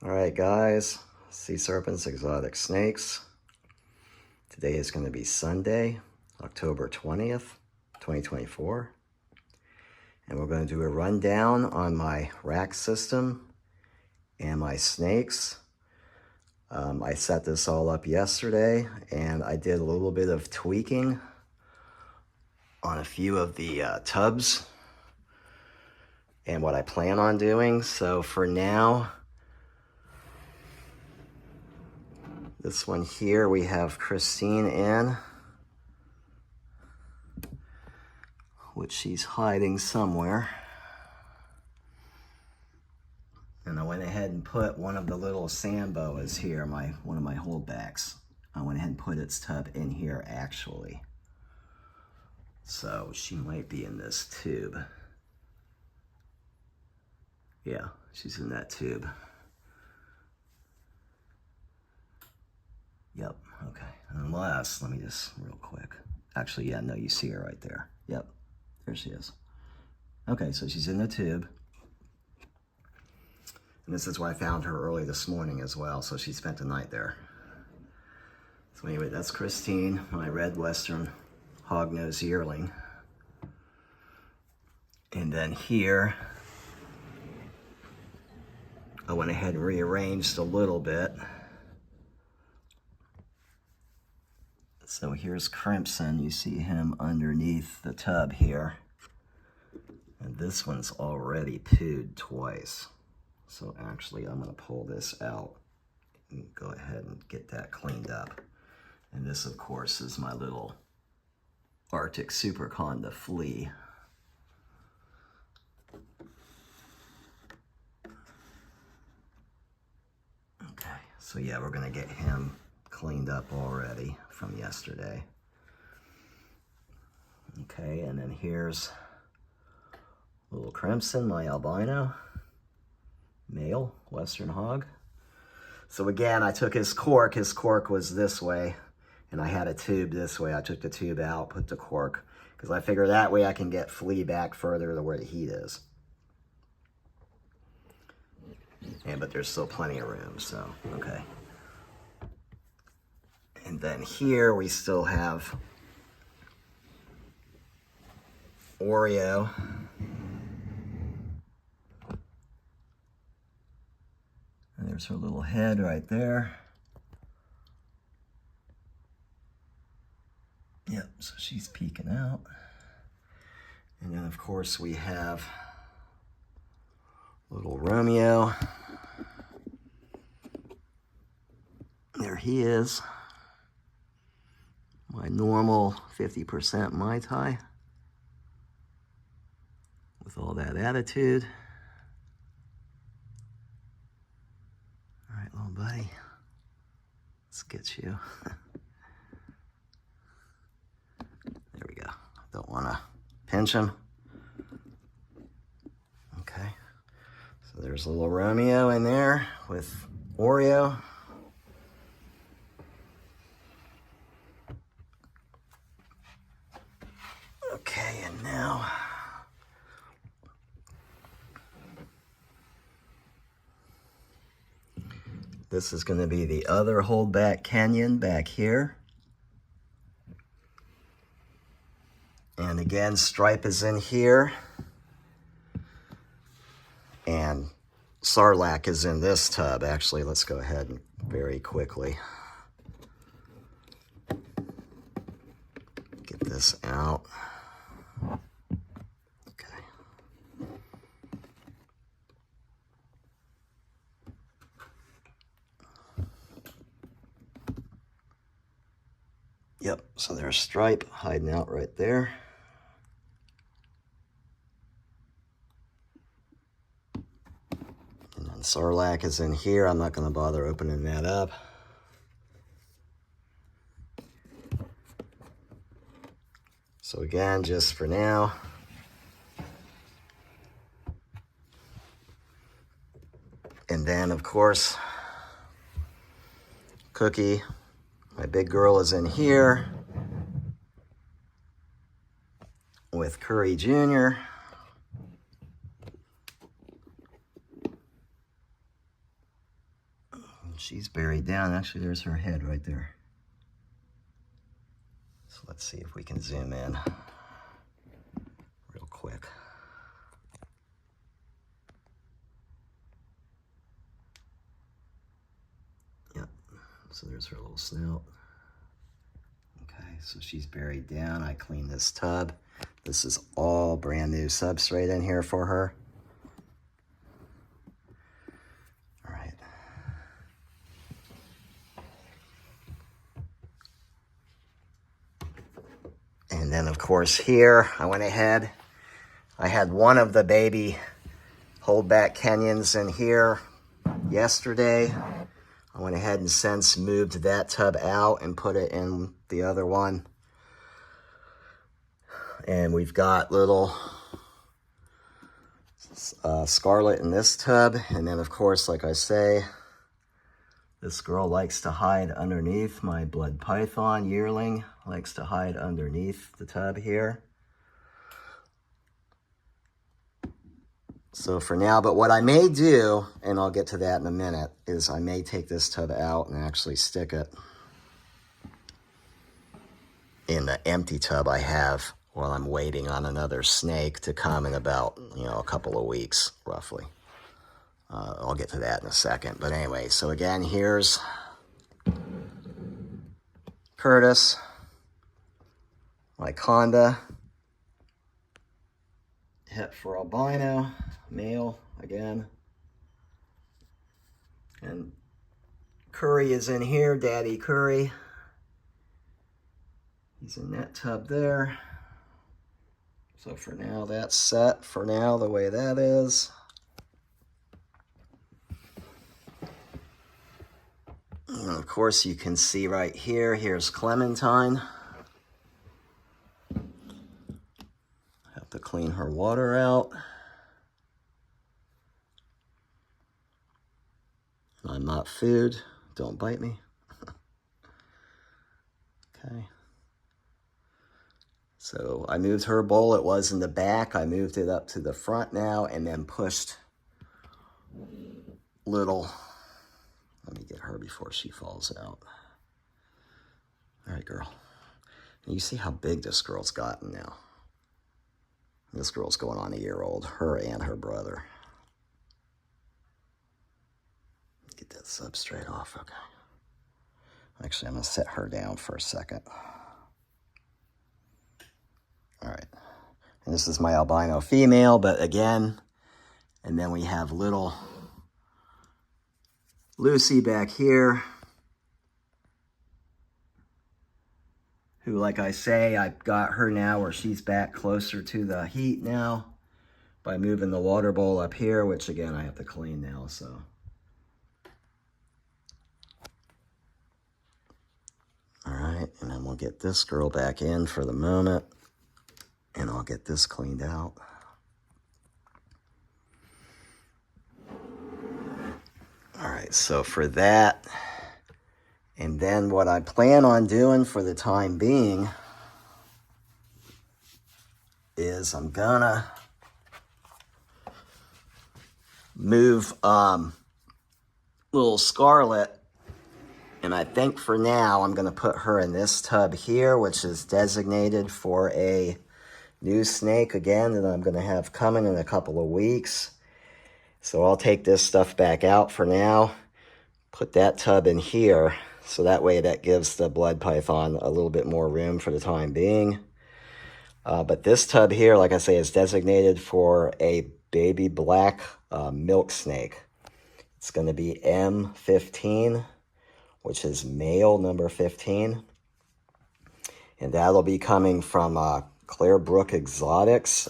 Alright guys, C-Serpents Exotic Snakes. Today is going to be Sunday, October 20th, 2024. And we're going to do a rundown on my rack system and my snakes. I set this all up yesterday and I did a little bit of tweaking on a few of the tubs and what I plan on doing. So for now, this one here, we have Christine in, which she's hiding somewhere. And I went ahead and put one of the little sand boas here, one of my holdbacks. I went ahead and put its tub in here actually. So she might be in this tube. Yeah, she's in that tube. Yep, okay. Unless, let me just real quick. Actually, yeah, no, you see her right there. Yep, there she is. Okay, so she's in the tube. And this is where I found her early this morning as well, so she spent the night there. So anyway, that's Christine, my red Western hognose yearling. And then here, I went ahead and rearranged a little bit. So here's Crimson, you see him underneath the tub here. And this one's already pooed twice. So actually I'm gonna pull this out and go ahead and get that cleaned up. And this of course is my little Arctic Superconda flea. Okay, so yeah, we're gonna get him cleaned up already from yesterday. Okay, and then here's little Crimson, my albino male Western hog. So again, I took his cork was this way, and I had a tube this way. I took the tube out, put the cork, because I figure that way I can get flea back further to where the heat is. And but there's still plenty of room, so okay. And then here we still have Oreo. And there's her little head right there. Yep, so she's peeking out. And then of course we have little Romeo. There he is. My normal 50% Mai Tai with all that attitude. All right, little buddy, let's get you. There we go. Don't want to pinch him. Okay, so there's little Romeo in there with Oreo. Okay, and now this is going to be the other holdback canyon back here. And again, Stripe is in here. And Sarlacc is in this tub. Actually, let's go ahead and very quickly get this out. Yep, so there's Stripe hiding out right there. And then Sarlacc is in here. I'm not going to bother opening that up. So again, just for now, and then of course, Cookie, my big girl, is in here with Curry Jr. she's buried down. Actually, there's her head right there. So let's see if we can zoom in real quick. Yep, so there's her little snout. Okay, so she's buried down. I cleaned this tub. This is all brand new substrate in here for her. All right. And then, of course, here, I went ahead. I had one of the baby holdback Kenyans in here yesterday. I went ahead and since moved that tub out and put it in the other one. And we've got little Scarlet in this tub. And then, of course, like I say, this girl likes to hide underneath. My blood python yearling likes to hide underneath the tub here. So for now, but what I may do, and I'll get to that in a minute, is I may take this tub out and actually stick it in the empty tub I have while I'm waiting on another snake to come in about, a couple of weeks, roughly. I'll get to that in a second. But anyway, so again, here's Curtis, my Conda, het for albino, male again. And Curry is in here, Daddy Curry. He's in that tub there. So for now, that's set for now, the way that is. And of course, you can see right here, here's Clementine. Have to clean her water out. I'm not food, don't bite me. Okay. So I moved her bowl, it was in the back. I moved it up to the front now and then pushed little, let me get her before she falls out. All right, girl. And you see how big this girl's gotten now. This girl's going on a year old, her and her brother. Get that substrate off, okay. Actually, I'm gonna set her down for a second. All right, and this is my albino female, but again, and then we have little Lucy back here, who, like I say, I've got her now where she's back closer to the heat now by moving the water bowl up here, which again, I have to clean now, so. All right, and then we'll get this girl back in for the moment, and I'll get this cleaned out. All right, so for that, and then what I plan on doing for the time being is I'm gonna move little Scarlet. And I think for now, I'm going to put her in this tub here, which is designated for a new snake again that I'm going to have coming in a couple of weeks. So I'll take this stuff back out for now, put that tub in here, so that way that gives the blood python a little bit more room for the time being. But this tub here, like I say, is designated for a baby black milk snake. It's going to be M15. Which is male number 15. And that'll be coming from Clarebrook Exotics,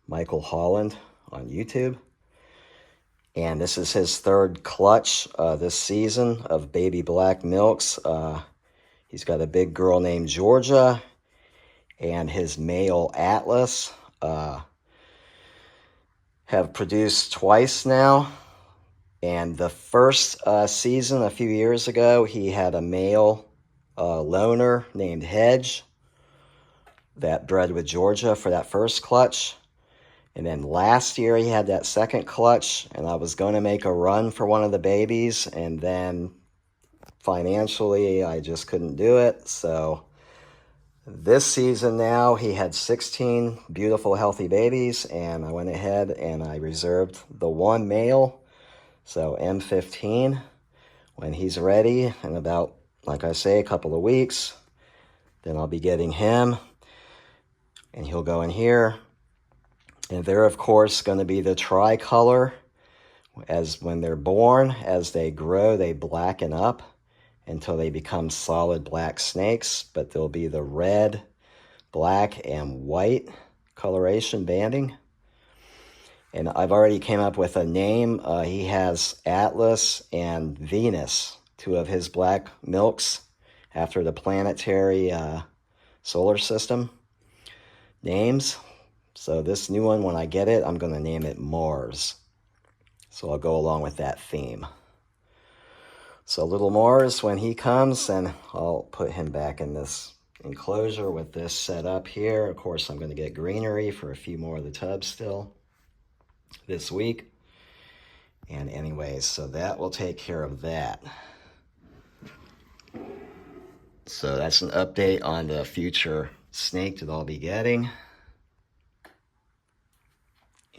Michael Holland on YouTube. And this is his third clutch this season of baby black milks. He's got a big girl named Georgia and his male Atlas have produced twice now. And the first season, a few years ago, he had a male loner named Hedge that bred with Georgia for that first clutch. And then last year he had that second clutch, and I was going to make a run for one of the babies, and then financially I just couldn't do it. So this season now he had 16 beautiful healthy babies, and I went ahead and I reserved the one male, so M15. When he's ready in about, like I say, a couple of weeks, then I'll be getting him, and he'll go in here. And they're, of course, going to be the tricolor. As when they're born, as they grow, they blacken up until they become solid black snakes, but they'll be the red, black, and white coloration banding. And I've already came up with a name. He has Atlas and Venus, two of his black milks, after the planetary solar system names. So this new one, when I get it, I'm going to name it Mars. So I'll go along with that theme. So little Mars, when he comes, and I'll put him back in this enclosure with this set up here. Of course, I'm going to get greenery for a few more of the tubs still this week. And anyways, so that will take care of that. So that's an update on the future snake that I'll be getting.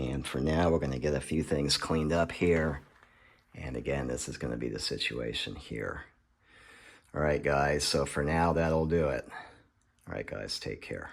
And for now, we're going to get a few things cleaned up here. And again, this is going to be the situation here. All right, guys. So for now, that'll do it. All right, guys. Take care.